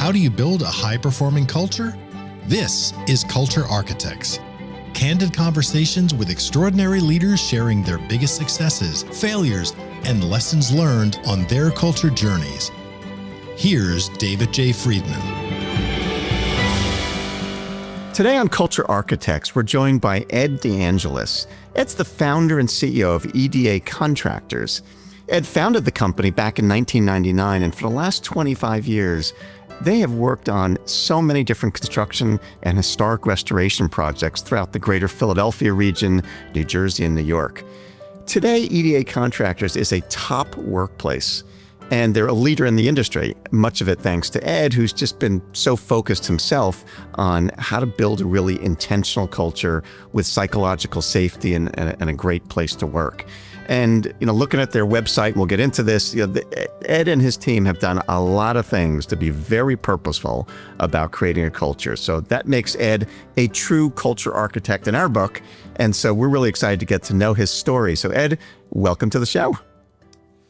How do you build a high-performing culture? This is Culture Architects. Candid conversations with extraordinary leaders sharing their biggest successes, failures, and lessons learned on their culture journeys. Here's David J. Friedman. Today on Culture Architects, we're joined by Ed DeAngelis. Ed's the founder and CEO of EDA Contractors. Ed founded the company back in 1999, and for the last 25 years, they have worked on so many different construction and historic restoration projects throughout the greater Philadelphia region, New Jersey, and New York. Today, EDA Contractors is a top workplace, and they're a leader in the industry, much of it thanks to Ed, who's just been so focused himself on how to build a really intentional culture with psychological safety and a great place to work. And, looking at their website, and we'll get into this, Ed and his team have done a lot of things to be very purposeful about creating a culture. So that makes Ed a true culture architect in our book. And so we're really excited to get to know his story. So Ed, welcome to the show.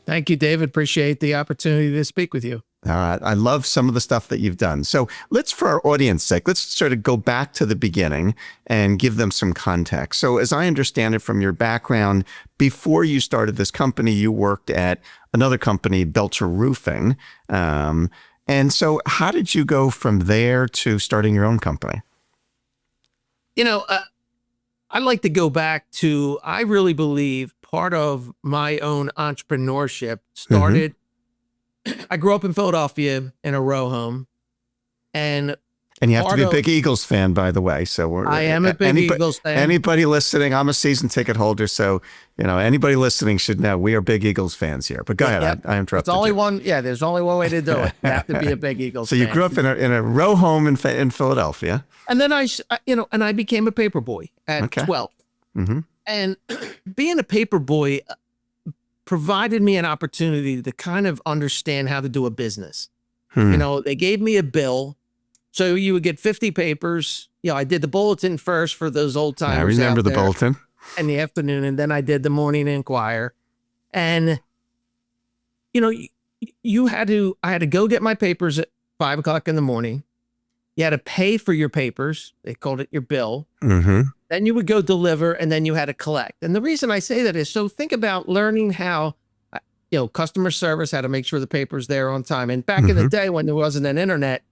Thank you, David. Appreciate the opportunity to speak with you. I love some of the stuff that you've done. So let's, for our audience sake, let's sort of go back to the beginning and give them some context. So as I understand it from your background, before you started this company, you worked at another company, Belcher Roofing. And so how did you go from there to starting your own company? I'd like to go back to, I really believe part of my own entrepreneurship started, I grew up in Philadelphia in a row home. And you have to be a big Eagles fan, by the way. So I am a big Eagles fan. Anybody listening, I'm a season ticket holder. So, anybody listening should know we are big Eagles fans here. But go ahead. I interrupted you. There's only one way to do it. You have to be a big Eagles fan. So you grew up in a row home in Philadelphia. And then I became a paper boy at 12. Mm-hmm. And being a paper boy provided me an opportunity to kind of understand how to do a business. They gave me a bill. So you would get 50 papers. I did the bulletin first for those old timers. I remember the bulletin. In the afternoon. And then I did the Morning Inquirer. And, I had to go get my papers at 5 o'clock in the morning. You had to pay for your papers. They called it your bill. Mm-hmm. Then you would go deliver, and then you had to collect. And the reason I say that is, so think about learning how, customer service, how to make sure the paper's there on time. And back in the day when there wasn't an internet,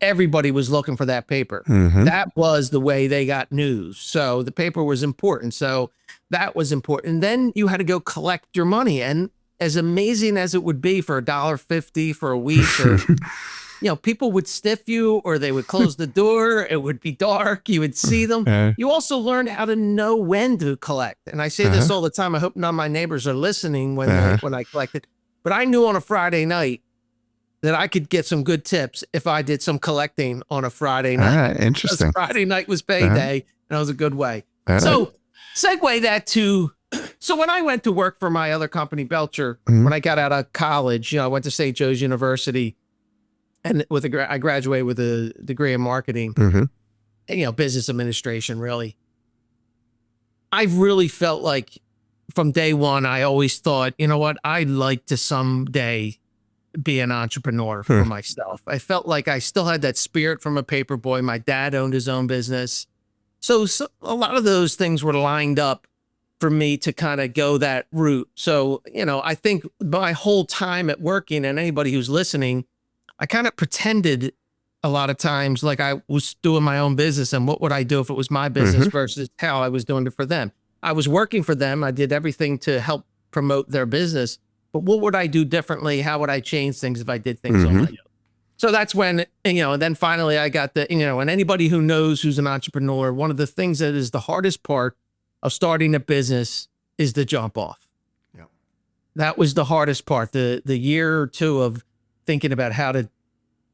everybody was looking for that paper. Mm-hmm. That was the way they got news. So the paper was important. So that was important. And then you had to go collect your money. And as amazing as it would be for $1.50 for a week, or people would stiff you, or they would close the door. It would be dark. You would see them. You also learned how to know when to collect. And I say this all the time. I hope none of my neighbors are listening when I collected. But I knew on a Friday night that I could get some good tips if I did some collecting on a Friday night. Interesting. Because Friday night was payday, and it was a good way. So segue that to, so when I went to work for my other company, Belcher, when I got out of college, I went to St. Joe's University. And I graduated with a degree in marketing, and, business administration, really. I really felt like from day one, I always thought, I'd like to someday be an entrepreneur for myself. I felt like I still had that spirit from a paper boy. My dad owned his own business. So a lot of those things were lined up for me to kind of go that route. So, I think my whole time at working, and anybody who's listening, I kind of pretended a lot of times like I was doing my own business, and what would I do if it was my business versus how I was doing it for them. I was working for them. I did everything to help promote their business, but what would I do differently? How would I change things if I did things on my own? So that's when, and then finally I got and anybody who knows who's an entrepreneur, one of the things that is the hardest part of starting a business is the jump off. Yeah. That was the hardest part, the year or two of thinking about how to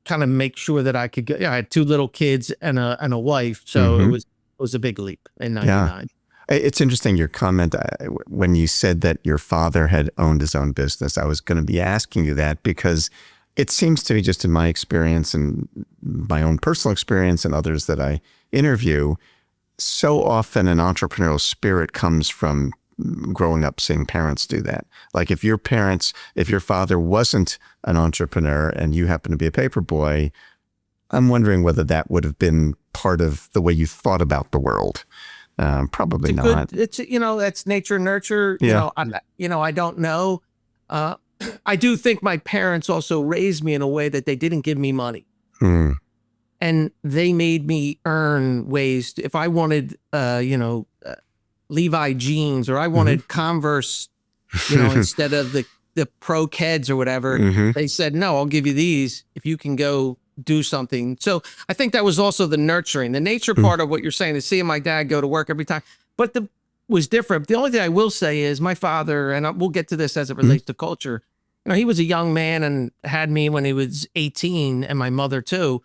kind of make sure that I could get, I had 2 little kids and a wife. So it was a big leap in 99. Yeah. It's interesting, your comment when you said that your father had owned his own business. I was going to be asking you that because it seems to me, just in my experience and my own personal experience and others that I interview, so often an entrepreneurial spirit comes from growing up seeing parents do that. Like if your father wasn't an entrepreneur and you happen to be a paper boy, I'm wondering whether that would have been part of the way you thought about the world. Probably not. It's that's nature and nurture. Yeah. I don't know. I do think my parents also raised me in a way that they didn't give me money. And they made me earn ways if I wanted, Levi jeans, or I wanted Converse, instead of the Pro Keds or whatever. They said, no, I'll give you these if you can go do something. So I think that was also the nurturing, the nature part of what you're saying, is seeing my dad go to work every time. But was different. The only thing I will say is my father, and we'll get to this as it relates to culture. He was a young man and had me when he was 18, and my mother too.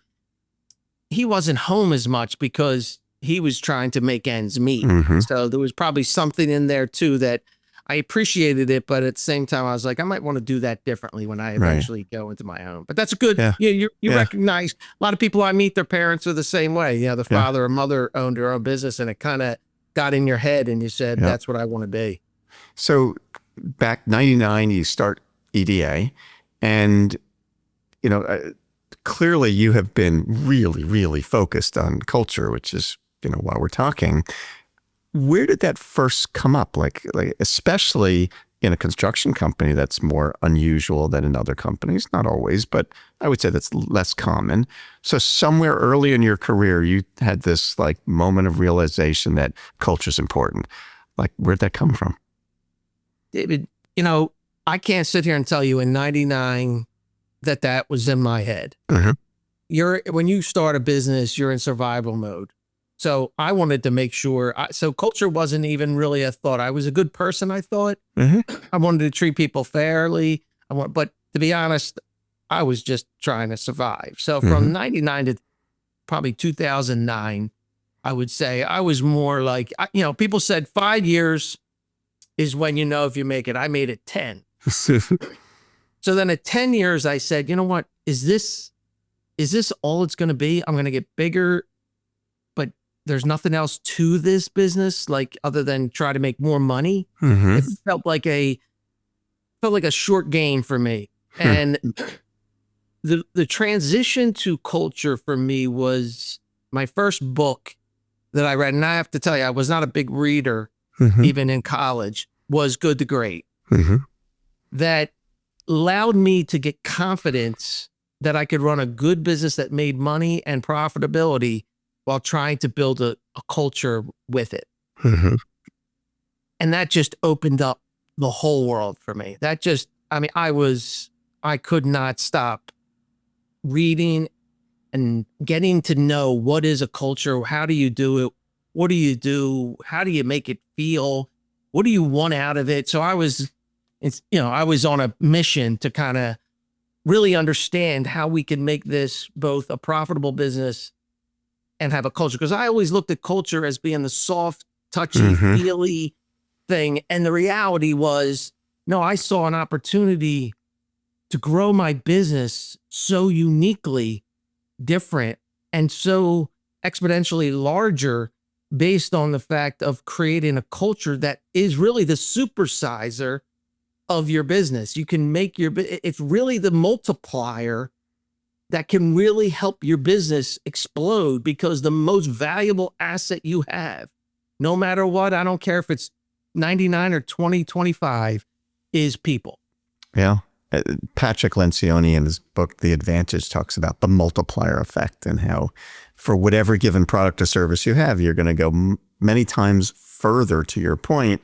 He wasn't home as much because he was trying to make ends meet. So there was probably something in there too that I appreciated it, but at the same time, I was like, I might want to do that differently when I eventually go into my own. But that's a good, you recognize a lot of people I meet, their parents are the same way. The father or mother owned their own business, and it kind of got in your head and you said, that's what I want to be. So back 99, you start EDA, and, clearly you have been really, really focused on culture, which is, why we're talking. Where did that first come up? Like especially in a construction company, that's more unusual than in other companies. Not always, but I would say that's less common. So somewhere early in your career, you had this moment of realization that culture is important. Where'd that come from? David, I can't sit here and tell you in 99 that was in my head. When you start a business, you're in survival mode. So I wanted to make sure. So culture wasn't even really a thought. I was a good person, I thought. I wanted to treat people fairly. But to be honest, I was just trying to survive. So from 99 to probably 2009, I would say I was more like, people said 5 years is when you know if you make it. I made it 10. So then at 10 years, I said, you know what? Is this all it's going to be? I'm going to get bigger, but there's nothing else to this business, other than try to make more money. It felt like a short game for me. And the transition to culture for me was my first book that I read. And I have to tell you, I was not a big reader, even in college, was Good to Great. That allowed me to get confidence that I could run a good business that made money and profitability while trying to build a culture with it. And that just opened up the whole world for me. I could not stop reading and getting to know what is a culture. How do you do it? What do you do? How do you make it feel? What do you want out of it? So I was on a mission to kind of really understand how we can make this both a profitable business and have a culture. Because I always looked at culture as being the soft, touchy, feely thing. And the reality was, no, I saw an opportunity to grow my business so uniquely different and so exponentially larger based on the fact of creating a culture that is really the supersizer of your business. You can make it's really the multiplier that can really help your business explode, because the most valuable asset you have, no matter what, I don't care if it's 99 or 20, 25, is people. Yeah. Patrick Lencioni in his book, The Advantage, talks about the multiplier effect and how for whatever given product or service you have, you're going to go many times further, to your point,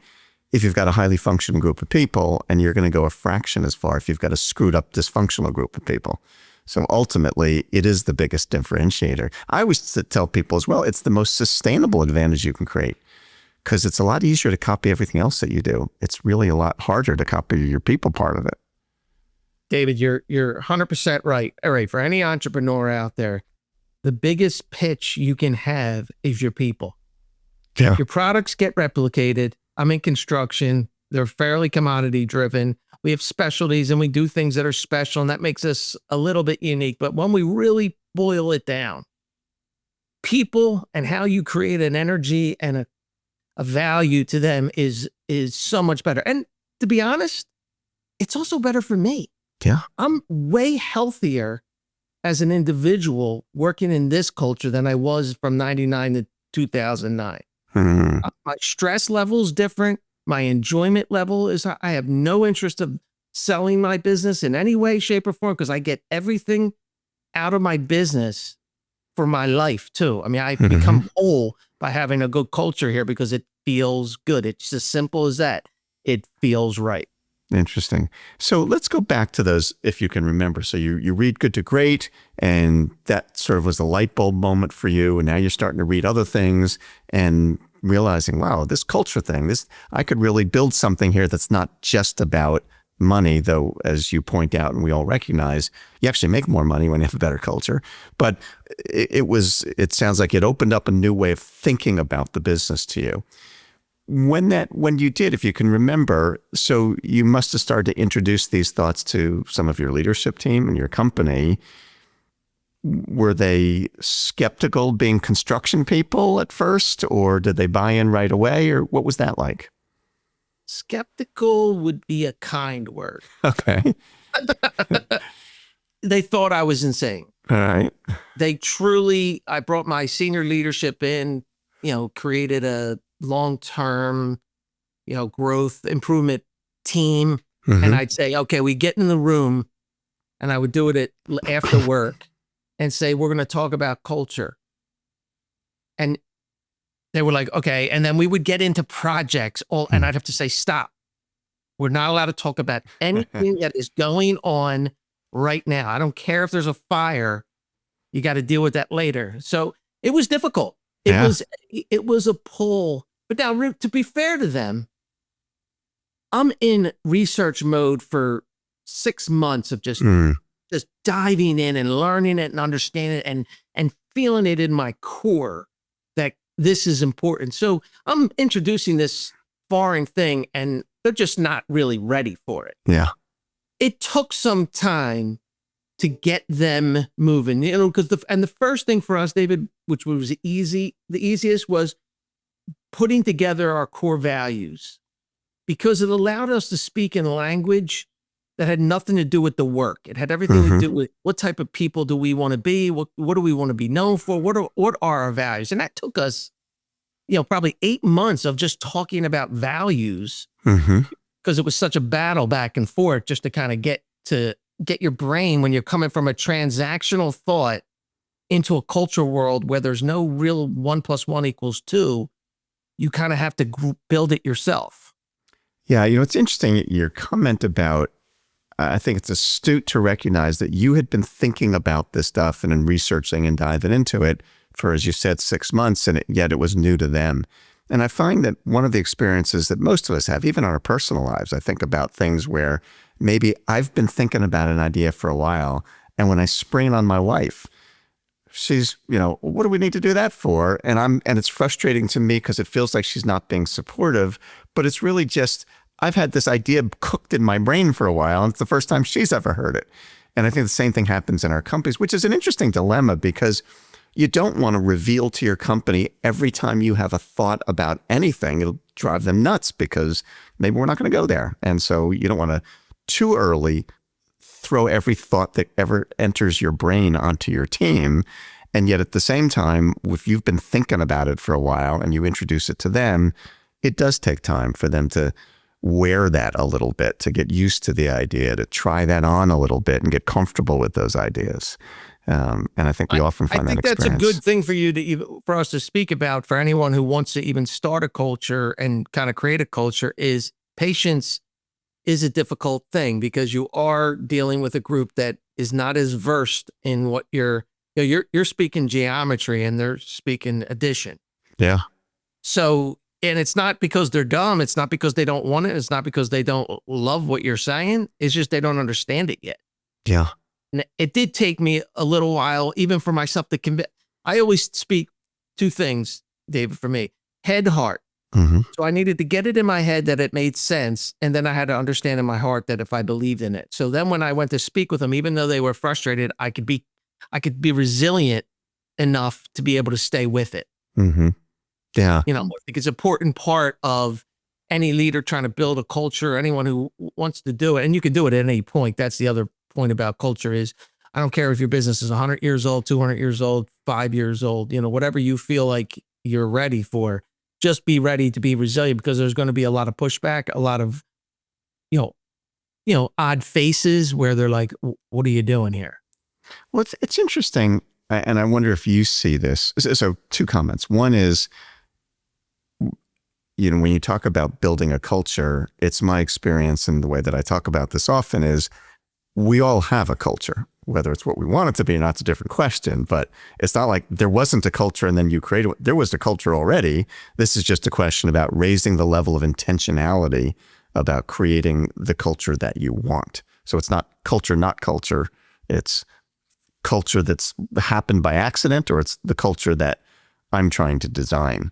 if you've got a highly functioning group of people, and you're going to go a fraction as far if you've got a screwed up dysfunctional group of people. So ultimately, it is the biggest differentiator. I always tell people as well, it's the most sustainable advantage you can create, because it's a lot easier to copy everything else that you do. It's really a lot harder to copy your people part of it. David, you're 100% right. All right, for any entrepreneur out there, the biggest pitch you can have is your people. Yeah. Your products get replicated. I'm in construction. They're fairly commodity driven. We have specialties and we do things that are special, and that makes us a little bit unique. But when we really boil it down, people and how you create an energy and a value to them is is so much better. And to be honest, it's also better for me. Yeah. I'm way healthier as an individual working in this culture than I was from 99 to 2009. My stress level is different. My enjoyment level is, I have no interest of selling my business in any way, shape, or form, because I get everything out of my business for my life too. I mean, I become whole by having a good culture here because it feels good. It's as simple as that. It feels right. Interesting. So let's go back to those, if you can remember. So you read Good to Great, and that sort of was the light bulb moment for you. And now you're starting to read other things and realizing, wow, this culture thing, I could really build something here that's not just about money, though, as you point out, and we all recognize, you actually make more money when you have a better culture. But it sounds like it opened up a new way of thinking about the business to you. When you did, if you can remember, so you must have started to introduce these thoughts to some of your leadership team and your company. Were they skeptical, being construction people at first, or did they buy in right away, or what was that like? Skeptical would be a kind word. Okay. They thought I was insane. All right. I brought my senior leadership in, created a long-term, growth improvement team. And I'd say, okay, we get in the room, and I would do it after work and say, we're going to talk about culture. And they were like, okay. And then we would get into projects and I'd have to say, stop. We're not allowed to talk about anything that is going on right now. I don't care if there's a fire. You got to deal with that later. So it was difficult. It was a pull. But now, to be fair to them, I'm in research mode for 6 months of just diving in and learning it and understanding it and feeling it in my core that this is important. So I'm introducing this foreign thing, and they're just not really ready for it. Yeah. It took some time to get them moving, because the first thing for us, David, which was the easiest, was putting together our core values, because it allowed us to speak in language that had nothing to do with the work. It had everything to do with what type of people do we want to be? What do we want to be known for? What are our values? And that took us, probably 8 months of just talking about values, because it was such a battle back and forth just to kind of get your brain, when you're coming from a transactional thought into a culture world where there's no real 1 + 1 = 2, you kind of have to build it yourself. Yeah. It's interesting, your comment about, I think it's astute to recognize that you had been thinking about this stuff and in researching and diving into it for, as you said, 6 months, and yet it was new to them. And I find that one of the experiences that most of us have, even in our personal lives, I think about things where maybe I've been thinking about an idea for a while, and when I spring on my wife, she's, what do we need to do that for? And it's frustrating to me because it feels like she's not being supportive, but it's really just, I've had this idea cooked in my brain for a while, and it's the first time she's ever heard it. And I think the same thing happens in our companies, which is an interesting dilemma, because you don't want to reveal to your company every time you have a thought about anything. It'll drive them nuts because maybe we're not going to go there. And so you don't want to too early throw every thought that ever enters your brain onto your team. And yet at the same time, if you've been thinking about it for a while and you introduce it to them, it does take time for them to wear that a little bit, to get used to the idea, to try that on a little bit and get comfortable with those ideas. And I think we often find that experience. That's a good thing for us to speak about, for anyone who wants to even start a culture and kind of create a culture, is patience is a difficult thing, because you are dealing with a group that is not as versed in what you're speaking geometry and they're speaking addition. Yeah. So, and it's not because they're dumb. It's not because they don't want it. It's not because they don't love what you're saying. It's just they don't understand it yet. Yeah. And it did take me a little while, even for myself, to convince. I always speak 2 things, David, for me: head, heart. So I needed to get it in my head that it made sense. And then I had to understand in my heart that if I believed in it. So then when I went to speak with them, even though they were frustrated, I could be resilient enough to be able to stay with it. Yeah. I think it's an important part of any leader trying to build a culture, anyone who wants to do it, and you can do it at any point. That's the other point about culture is, I don't care if your business is 100 years old, 200 years old, 5 years old, whatever you feel like you're ready for, just be ready to be resilient, because there's going to be a lot of pushback, a lot of, odd faces where they're like, what are you doing here? Well, it's interesting. And I wonder if you see this. So 2 comments. One is, when you talk about building a culture, it's my experience, and the way that I talk about this often is, we all have a culture. Whether it's what we want it to be or not, it's a different question, but it's not like there wasn't a culture and then you created it. There was a culture already. This is just a question about raising the level of intentionality about creating the culture that you want. So it's not culture, it's culture that's happened by accident, or it's the culture that I'm trying to design.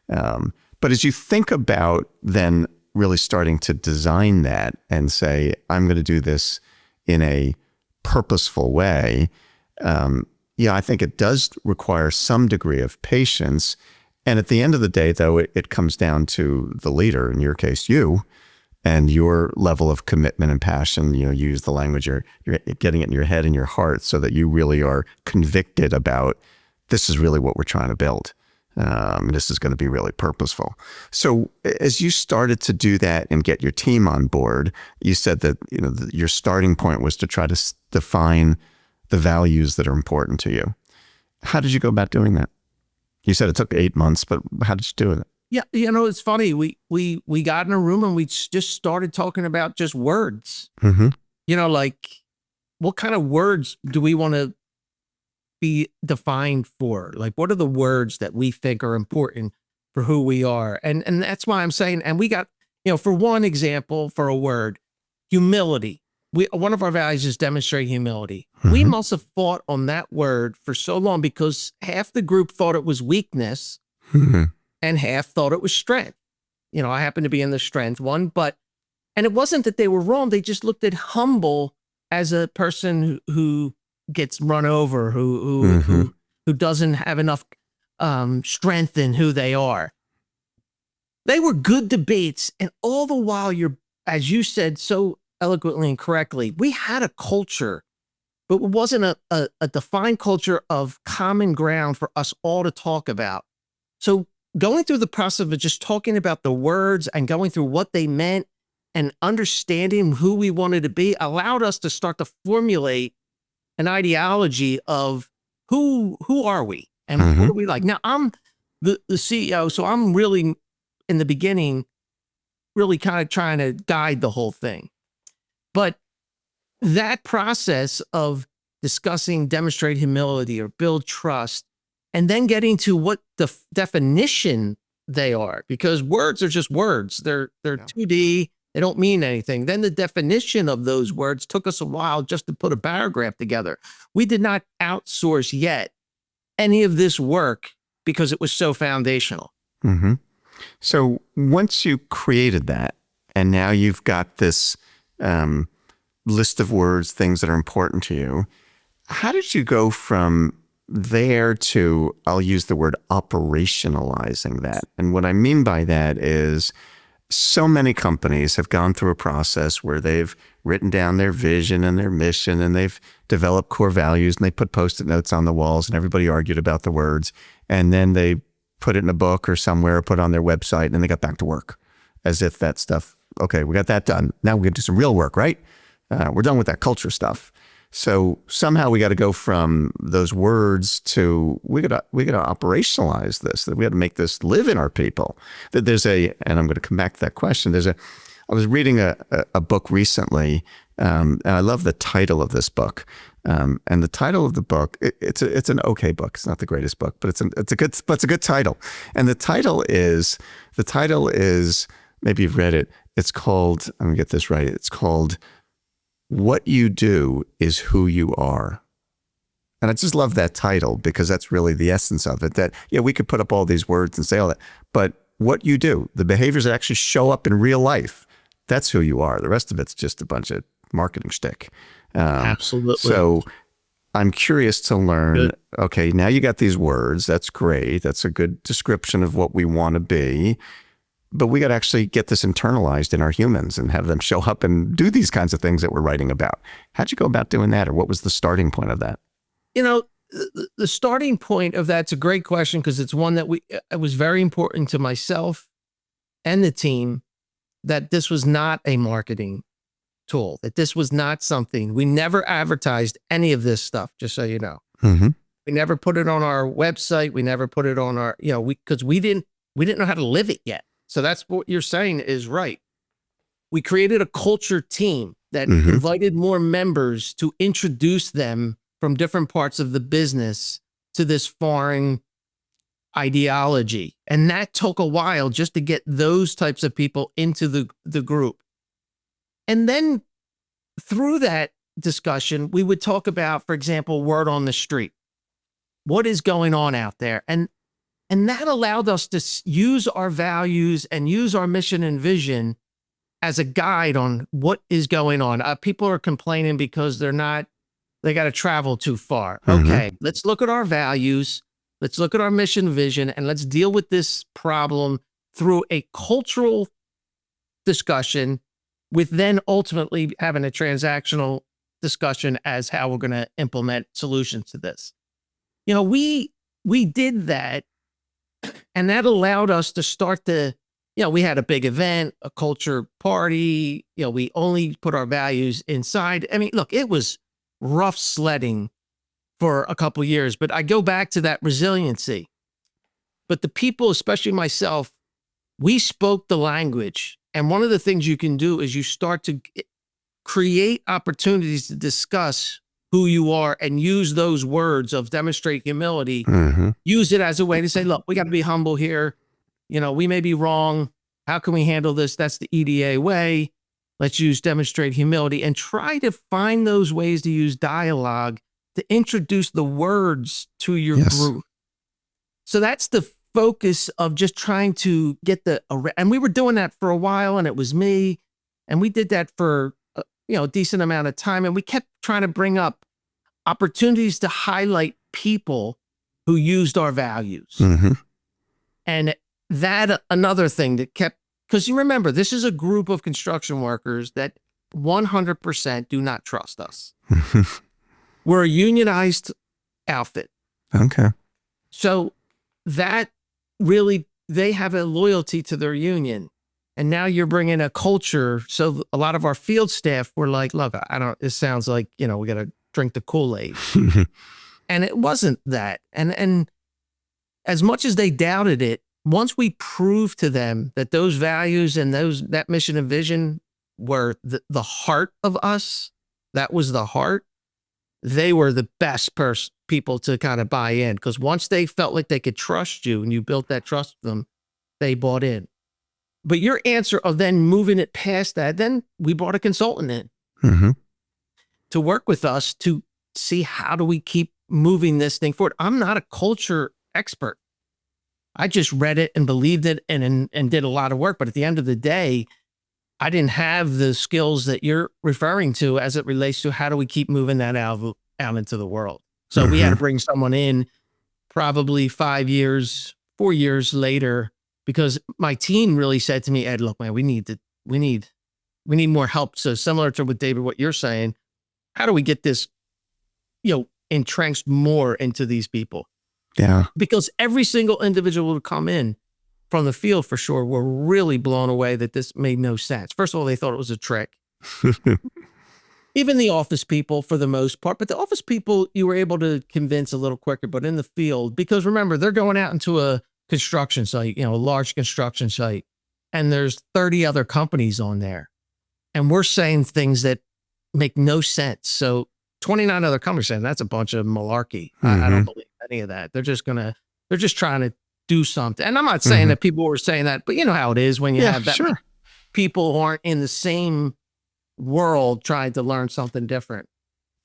But as you think about then really starting to design that and say, I'm going to do this in a purposeful way, I think it does require some degree of patience. And at the end of the day, though, it comes down to the leader, in your case, you, and your level of commitment and passion. You use the language, you're getting it in your head and your heart, so that you really are convicted about, this is really what we're trying to build. This is going to be really purposeful. So as you started to do that and get your team on board, you said that your starting point was to try to define the values that are important to you. How did you go about doing that? You said it took 8 months, but how did you do it? Yeah, it's funny. We got in a room and we just started talking about just words. Mm-hmm. Like, what kind of words do we want to be defined for? Like, what are the words that we think are important for who we are? And that's why I'm saying, and we got, for one example, for a word, humility. One of our values is demonstrate humility. Mm-hmm. We must have fought on that word for so long, because half the group thought it was weakness, mm-hmm. and half thought it was strength. I happen to be in the strength one, and it wasn't that they were wrong. They just looked at humble as a person who gets run over, who doesn't have enough strength in who they are. They were good debates, and all the while, as you said so eloquently and correctly, we had a culture, but it wasn't a defined culture of common ground for us all to talk about. So going through the process of just talking about the words and going through what they meant and understanding who we wanted to be allowed us to start to formulate an ideology of who are we and mm-hmm. what are we like. Now, I'm the CEO, so I'm really, in the beginning, really kind of trying to guide the whole thing. But that process of discussing demonstrate humility or build trust, and then getting to what the definition they are, because words are just words. They're 2D. They don't mean anything. Then the definition of those words took us a while just to put a paragraph together. We did not outsource yet any of this work because it was so foundational. Mm-hmm. So once you created that, and now you've got this list of words, things that are important to you, how did you go from there to, I'll use the word operationalizing that? And what I mean by that is, so many companies have gone through a process where they've written down their vision and their mission, and they've developed core values, and they put Post-it notes on the walls, and everybody argued about the words. And then they put it in a book or somewhere, or put it on their website, and they got back to work as if that stuff, okay, we got that done. Now we can do some real work, right? We're done with that culture stuff. So somehow we got to go from those words to we got to operationalize this. That we got to make this live in our people. That and I'm going to come back to that question. I was reading a book recently, and I love the title of this book. And the title of the book, it's an okay book. It's not the greatest book, but it's a good title. And the title is maybe you've read it. It's called, I'm gonna get this right. It's called What You Do Is Who You Are. And I just love that title, because that's really the essence of it. That, we could put up all these words and say all that, but what you do, the behaviors that actually show up in real life, that's who you are. The rest of it's just a bunch of marketing shtick. Absolutely. So I'm curious to learn, good. Okay, now you got these words. That's great. That's a good description of what we want to be. but we got to actually get this internalized in our humans and have them show up and do these kinds of things that we're writing about. How'd you go about doing that? Or what was the starting point of that? The starting point of that's a great question, because it's one that it was very important to myself and the team that this was not a marketing tool, that this was not something, we never advertised any of this stuff, just so you know. Mm-hmm. We never put it on our website. We never put it on our, because we didn't know how to live it yet. So that's what you're saying is right. We created a culture team that invited more members to introduce them from different parts of the business to this foreign ideology. And that took a while just to get those types of people into the group. And then through that discussion, we would talk about, for example, word on the street. What is going on out there? And that allowed us to use our values and use our mission and vision as a guide on what is going on. People are complaining because they got to travel too far. Okay, let's look at our values. Let's look at our mission vision, and let's deal with this problem through a cultural discussion, with then ultimately having a transactional discussion as how we're going to implement solutions to this. We did that, and that allowed us to start to, we had a big event, a culture party. We only put our values inside. I mean, look, it was rough sledding for a couple of years, but I go back to that resiliency. But the people, especially myself, we spoke the language. And one of the things you can do is you start to create opportunities to discuss who you are and use those words of demonstrate humility, use it as a way to say, look, we got to be humble here. We may be wrong. How can we handle this? That's the EDA way. Let's use demonstrate humility and try to find those ways to use dialogue to introduce the words to your group. So that's the focus of just trying to get and we were doing that for a while, and it was me, and we did that for a decent amount of time. And we kept trying to bring up opportunities to highlight people who used our values. And that another thing that kept, because you remember, this is a group of construction workers that 100% do not trust us. We're a unionized outfit. Okay. So that really, they have a loyalty to their union. And now you're bringing a culture. So a lot of our field staff were like, look, it sounds like, we got to drink the Kool-Aid. And it wasn't that. And as much as they doubted it, once we proved to them that those values and that mission and vision were the heart of us, that was the heart, they were the best people to kind of buy in. Because once they felt like they could trust you and you built that trust with them, they bought in. But your answer of then moving it past that, then we brought a consultant in to work with us to see how do we keep moving this thing forward. I'm not a culture expert. I just read it and believed it and did a lot of work. But at the end of the day, I didn't have the skills that you're referring to as it relates to how do we keep moving that out into the world. So we had to bring someone in probably 4 years later, because my team really said to me, Ed, look, man, we need more help. So similar to with David, what you're saying, how do we get this, entrenched more into these people? Yeah. Because every single individual who would come in from the field, for sure, were really blown away that this made no sense. First of all, they thought it was a trick. Even the office people, for the most part, but the office people, you were able to convince a little quicker. But in the field, because remember, they're going out into a construction site, a large construction site, and there's 30 other companies on there. And we're saying things that make no sense. So 29 other companies saying that's a bunch of malarkey. I don't believe any of that. They're just trying to do something. And I'm not saying that people were saying that, but you know how it is when you have that. Sure. People who aren't in the same world trying to learn something different.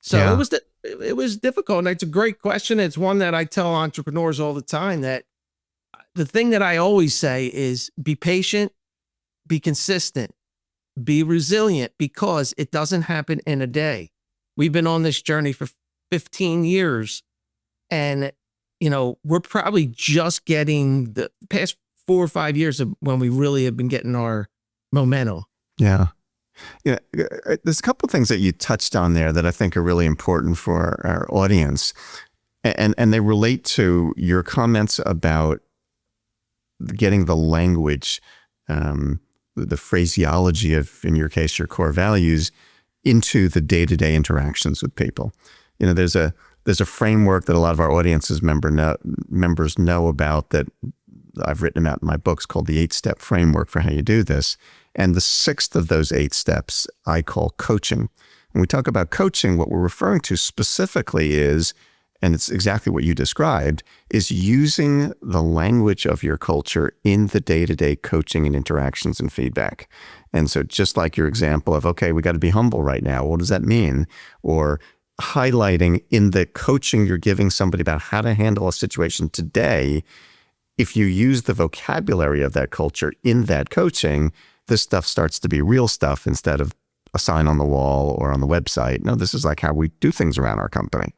So it was difficult. And it's a great question. It's one that I tell entrepreneurs all the time, that the thing that I always say is be patient, be consistent, be resilient, because it doesn't happen in a day. We've been on this journey for 15 years, and we're probably just getting the past 4 or 5 years of when we really have been getting our momentum. Yeah. Yeah. There's a couple of things that you touched on there that I think are really important for our audience. And they relate to your comments about getting the language, the phraseology of, in your case, your core values into the day-to-day interactions with people. There's a framework that a lot of our audience's members know about that I've written about in my books called the 8-step framework for how you do this. And the 6th of those 8 steps I call coaching. When we talk about coaching, what we're referring to specifically is, and it's exactly what you described, is using the language of your culture in the day-to-day coaching and interactions and feedback. And so just like your example of, okay, we got to be humble right now. What does that mean? Or highlighting in the coaching you're giving somebody about how to handle a situation today, if you use the vocabulary of that culture in that coaching, this stuff starts to be real stuff instead of a sign on the wall or on the website. No, this is like how we do things around our company.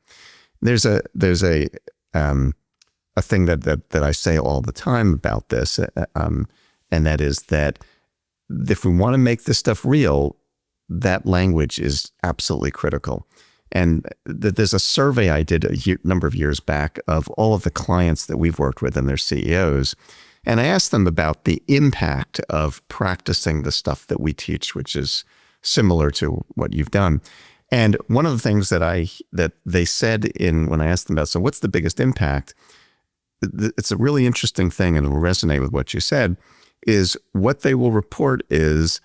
There's a thing that I say all the time about this, and that is that if we want to make this stuff real, that language is absolutely critical. And there's a survey I did a number of years back of all of the clients that we've worked with and their CEOs. And I asked them about the impact of practicing the stuff that we teach, which is similar to what you've done. And one of the things that they said when I asked them about, so what's the biggest impact? It's a really interesting thing, and it will resonate with what you said, is what they will report is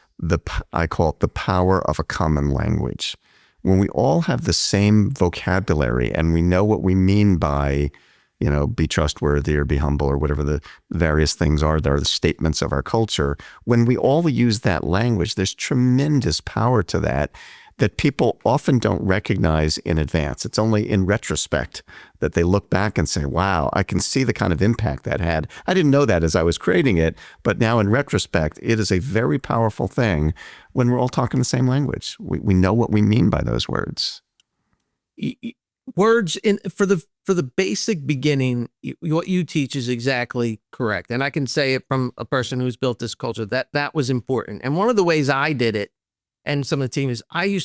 I call it the power of a common language. When we all have the same vocabulary and we know what we mean by, be trustworthy or be humble or whatever the various things are, that are the statements of our culture. When we all use that language, there's tremendous power to that people often don't recognize in advance. It's only in retrospect that they look back and say, wow, I can see the kind of impact that had. I didn't know that as I was creating it, but now in retrospect, it is a very powerful thing when we're all talking the same language. We know what we mean by those words. Words for the basic beginning, what you teach is exactly correct. And I can say it from a person who's built this culture, that was important. And one of the ways I did it, and some of the team is, I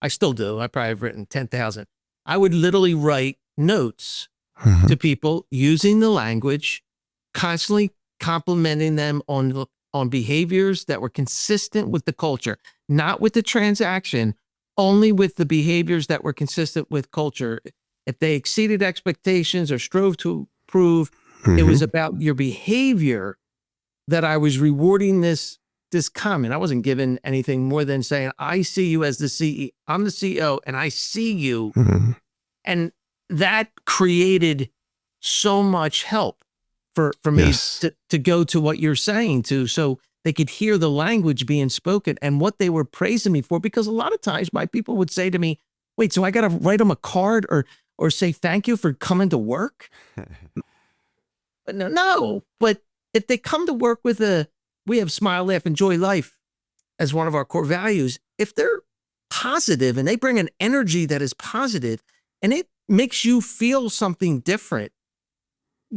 still do, I probably have written 10,000. I would literally write notes to people using the language, constantly complimenting them on behaviors that were consistent with the culture, not with the transaction, only with the behaviors that were consistent with culture. If they exceeded expectations or strove to improve, it was about your behavior that I was rewarding this comment. I wasn't given anything more than saying, I see you as the CEO. I'm the CEO and I see you. And that created so much help for me to go to what you're saying to, so they could hear the language being spoken and what they were praising me for. Because a lot of times my people would say to me, wait, so I got to write them a card or say thank you for coming to work? But no. But if they come to work with we have smile, laugh, enjoy life as one of our core values. If they're positive and they bring an energy that is positive and it makes you feel something different,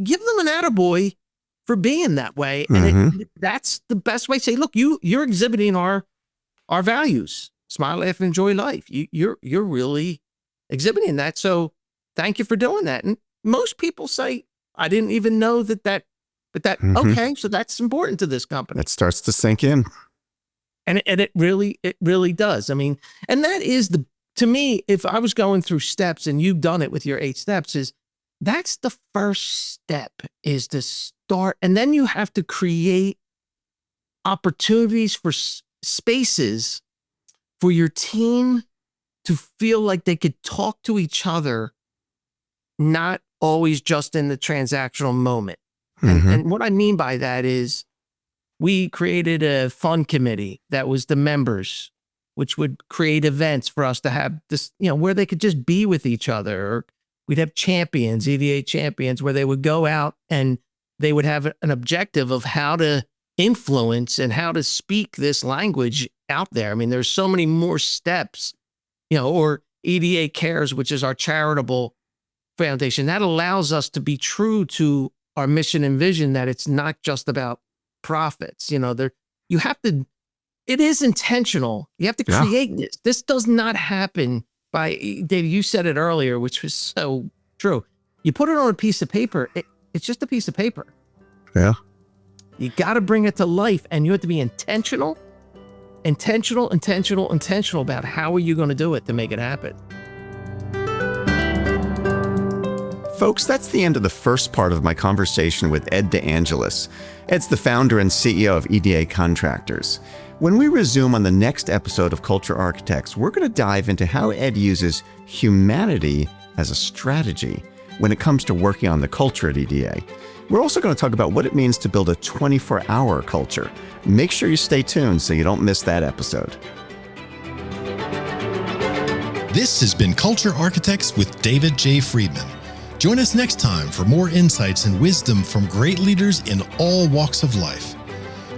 give them an attaboy for being that way. And that's the best way. Say, look, you're exhibiting our values. Smile, laugh, enjoy life. You're really exhibiting that. So thank you for doing that. And most people say, I didn't even know that okay, so that's important to this company. It starts to sink in. And it really does. I mean, and that is to me, if I was going through steps and you've done it with your 8 steps, that's the first step, is to start. And then you have to create opportunities for spaces for your team to feel like they could talk to each other, not always just in the transactional moment. And what I mean by that is we created a fun committee that was the members, which would create events for us to have this, where they could just be with each other. Or we'd have champions, EDA champions, where they would go out and they would have an objective of how to influence and how to speak this language out there. I mean, there's so many more steps, or EDA Cares, which is our charitable foundation, that allows us to be true to our mission and vision that it's not just about profits. You know, you have to, it is intentional. You have to create this. This does not happen by, Dave, you said it earlier, which was so true. You put it on a piece of paper, it's just a piece of paper. Yeah. You got to bring it to life, and you have to be intentional about how are you going to do it to make it happen. Folks, that's the end of the first part of my conversation with Ed DeAngelis. Ed's the founder and CEO of EDA Contractors. When we resume on the next episode of Culture Architects, we're going to dive into how Ed uses humanity as a strategy when it comes to working on the culture at EDA. We're also going to talk about what it means to build a 24-hour culture. Make sure you stay tuned so you don't miss that episode. This has been Culture Architects with David J. Friedman. Join us next time for more insights and wisdom from great leaders in all walks of life.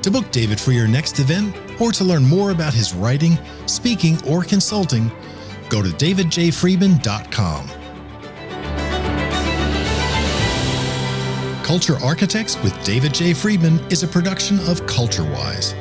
To book David for your next event or to learn more about his writing, speaking, or consulting, go to davidjfriedman.com. Culture Architects with David J. Friedman is a production of CultureWise.